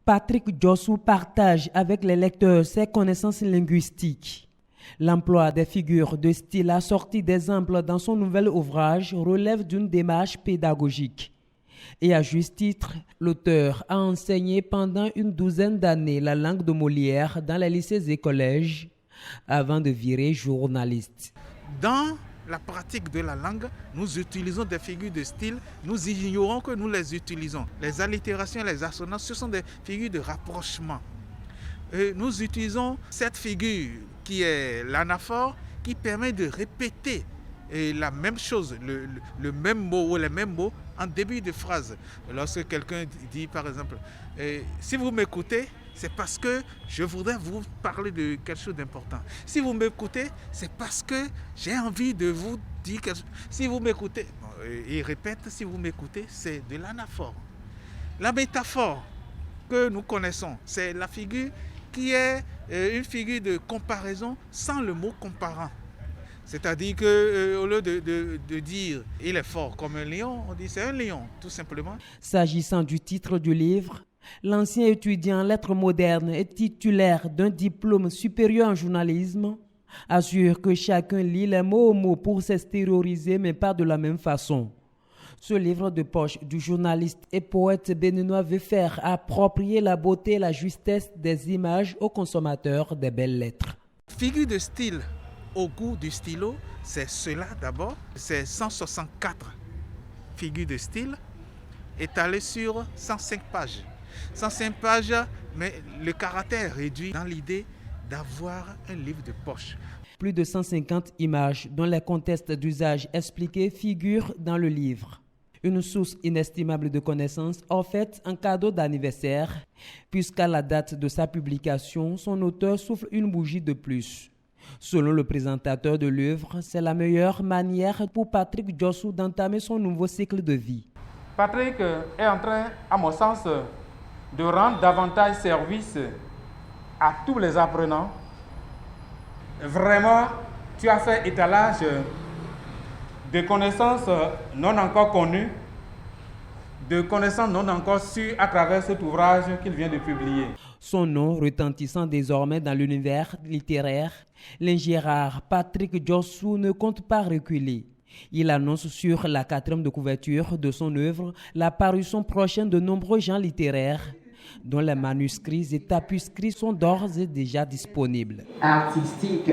Patrick Djossou partage avec les lecteurs ses connaissances linguistiques. L'emploi des figures de style assorties d'exemples dans son nouvel ouvrage relève d'une démarche pédagogique. Et à juste titre, l'auteur a enseigné pendant une douzaine d'années la langue de Molière dans les lycées et collèges avant de virer journaliste. Dans la pratique de la langue, nous utilisons des figures de style, nous ignorons que nous les utilisons. Les allitérations, les assonances, ce sont des figures de rapprochement. Et nous utilisons cette figure qui est l'anaphore, qui permet de répéter la même chose, le même mot ou les mêmes mots en début de phrase. Lorsque quelqu'un dit par exemple, si vous m'écoutez, c'est parce que je voudrais vous parler de quelque chose d'important. Si vous m'écoutez, c'est parce que j'ai envie de vous dire quelque chose. Si vous m'écoutez, il répète, si vous m'écoutez, c'est de l'anaphore. La métaphore que nous connaissons, c'est la figure qui est une figure de comparaison sans le mot comparant. C'est-à-dire qu'au lieu de dire « il est fort comme un lion », on dit « c'est un lion », tout simplement. S'agissant du titre du livre, l'ancien étudiant en lettres modernes et titulaire d'un diplôme supérieur en journalisme assure que chacun lit les mots au mot pour s'extérioriser, mais pas de la même façon. Ce livre de poche du journaliste et poète béninois veut faire approprier la beauté et la justesse des images aux consommateurs des belles lettres. Figure de style au goût du stylo, c'est cela d'abord. C'est 164 figures de style étalées sur 105 pages. 105 pages, mais le caractère est réduit dans l'idée d'avoir un livre de poche. Plus de 150 images dont les contextes d'usage expliqués figurent dans le livre. Une source inestimable de connaissances offerte en cadeau d'anniversaire, puisqu'à la date de sa publication, son auteur souffle une bougie de plus. Selon le présentateur de l'œuvre, c'est la meilleure manière pour Patrick Djossou d'entamer son nouveau cycle de vie. Patrick est en train, à mon sens, de rendre davantage service à tous les apprenants. Vraiment, tu as fait étalage de connaissances non encore connues, de connaissances non encore sues à travers cet ouvrage qu'il vient de publier. Son nom retentissant désormais dans l'univers littéraire, l'ingérard Patrick Djossou ne compte pas reculer. Il annonce sur la 4e de couverture de son œuvre la parution prochaine de nombreux genres littéraires dont les manuscrits et tapuscrits sont d'ores et déjà disponibles. Artistique.